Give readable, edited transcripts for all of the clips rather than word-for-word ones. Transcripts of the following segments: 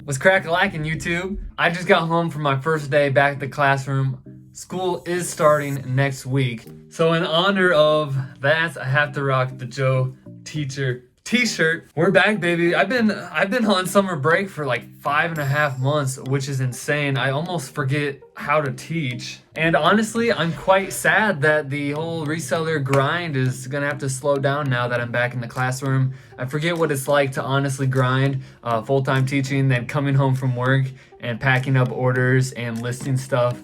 What's crack-a-lackin' YouTube? I just got home from my first day back at the classroom. School is starting next week. So in honor of that, I have to rock the Joe Teacher t-shirt. We're back, baby. I've been on summer break for like 5.5 months, which is insane. I almost forget how to teach. And honestly, I'm quite sad that the whole reseller grind is gonna have to slow down now that I'm back in the classroom. I forget what it's like to honestly grind full-time teaching, then coming home from work and packing up orders and listing stuff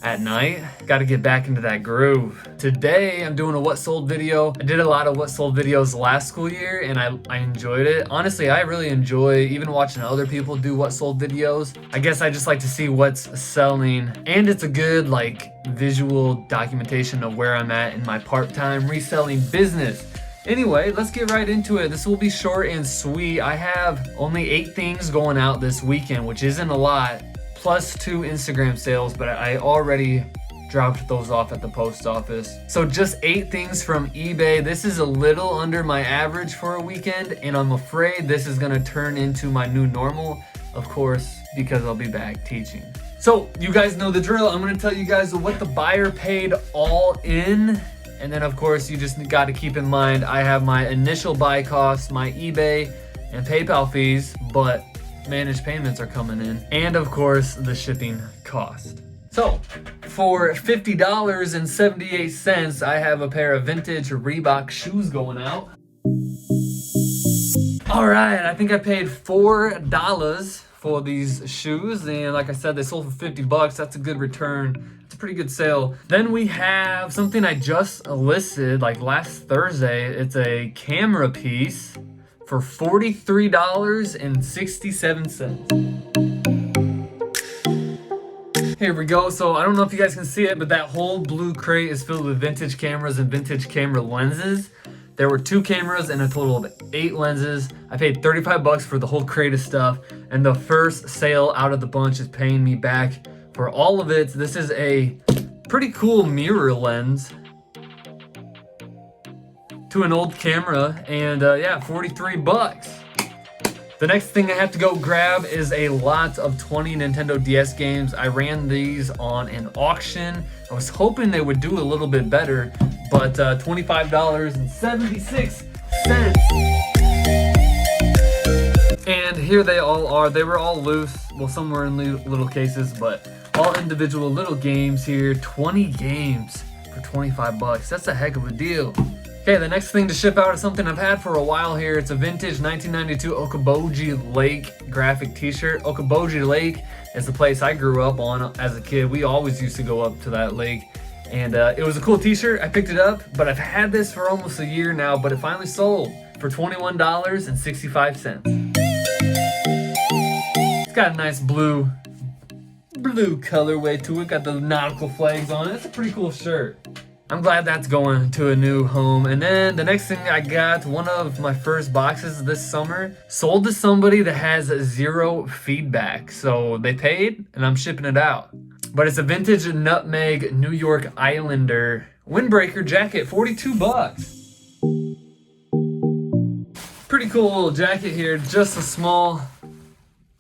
at night. Got to get back into that groove. Today I'm doing a what sold video. I did a lot of what sold videos last school year and I enjoyed it. Honestly, I really enjoy even watching other people do what sold videos. I guess I just like to see what's selling, and it's a good like visual documentation of where I'm at in my part-time reselling business. Anyway, let's get right into it. This will be short and sweet. I have only 8 things going out this weekend, which isn't a lot, plus 2 Instagram sales, but I already dropped those off at the post office. So just 8 things from eBay. This is a little under my average for a weekend, and I'm afraid this is gonna turn into my new normal, of course, because I'll be back teaching. So you guys know the drill. I'm gonna tell you guys what the buyer paid all in. And then of course, you just gotta keep in mind, I have my initial buy costs, my eBay and PayPal fees, but managed payments are coming in, and of course the shipping cost. So for $50.78, I have a pair of vintage Reebok shoes going out. All right, I think I paid $4 for these shoes, and like I said, they sold for 50 bucks. That's a good return. It's a pretty good sale. Then we have something I just listed like last Thursday. It's a camera piece for $43.67. Here we go. So I don't know if you guys can see it, but that whole blue crate is filled with vintage cameras and vintage camera lenses. There were 2 cameras and a total of 8 lenses. I paid 35 bucks for the whole crate of stuff, and the first sale out of the bunch is paying me back for all of it. This is a pretty cool mirror lens to an old camera, and yeah, 43 bucks. The next thing I have to go grab is a lot of 20 Nintendo DS games. I ran these on an auction. I was hoping they would do a little bit better, but $25.76. And here they all are. They were all loose, well, some were in little cases, but all individual little games here. 20 games for 25 bucks. That's a heck of a deal. Okay, the next thing to ship out is something I've had for a while here. It's a vintage 1992 Okoboji Lake graphic t-shirt. Okoboji Lake is the place I grew up on as a kid. We always used to go up to that lake, and it was a cool t-shirt. I picked it up, but I've had this for almost a year now, but it finally sold for $21.65. It's got a nice blue colorway to it. Got the nautical flags on it. It's a pretty cool shirt. I'm glad that's going to a new home. And then the next thing I got, one of my first boxes this summer, sold to somebody that has 0 feedback. So they paid and I'm shipping it out. But it's a vintage nutmeg New York Islander windbreaker jacket, 42 bucks. Pretty cool little jacket here, just a small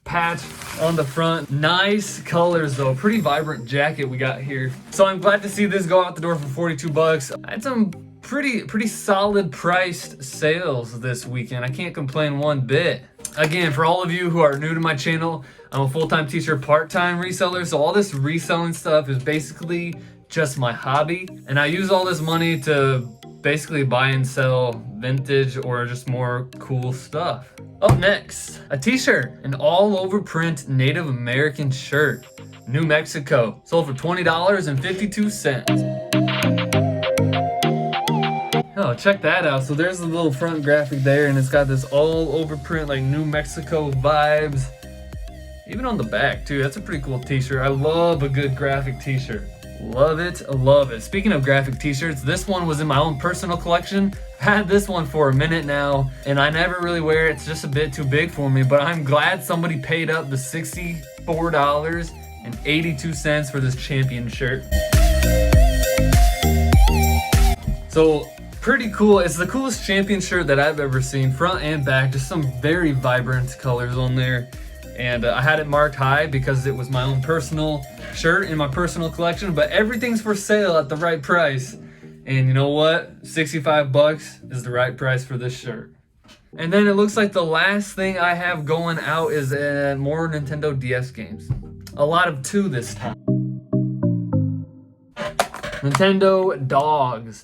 patch on the front. Nice colors though, pretty vibrant jacket we got here. So I'm glad to see this go out the door for 42 bucks. I had some pretty solid priced sales this weekend. I can't complain one bit. Again, for all of you who are new to my channel, I'm a full-time teacher, part-time reseller. So all this reselling stuff is basically just my hobby. And I use all this money to basically buy and sell vintage or just more cool stuff. Up next, a t-shirt, an all-over print Native American shirt, New Mexico, sold for $20.52. Oh, check that out. So there's the little front graphic there, and it's got this all-over print, like New Mexico vibes. Even on the back too, that's a pretty cool t-shirt. I love a good graphic t-shirt. Love it, love it. Speaking of graphic t-shirts, this one was in my own personal collection. I've had this one for a minute now, and I never really wear it. It's just a bit too big for me, but I'm glad somebody paid up the $64.82 for this champion shirt. So, pretty cool. It's the coolest champion shirt that I've ever seen, front and back. Just some very vibrant colors on there. And I had it marked high because it was my own personal shirt in my personal collection, but everything's for sale at the right price. And you know what? $65 is the right price for this shirt. And then it looks like the last thing I have going out is more Nintendo DS games. A lot of 2 this time. Nintendo Dogs.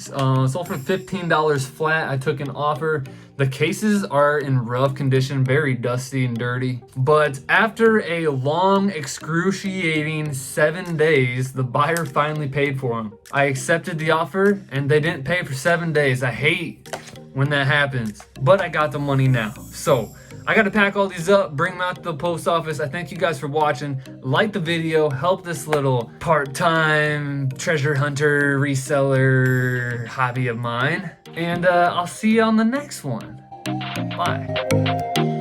Sold for $15 flat. I took an offer. The cases are in rough condition, very dusty and dirty. But after a long, excruciating 7 days, the buyer finally paid for them. I accepted the offer and they didn't pay for 7 days. I hate when that happens, but I got the money now. So I gotta pack all these up, bring them out to the post office. I thank you guys for watching. Like the video, help this little part-time treasure hunter, reseller hobby of mine. And I'll see you on the next one. Bye.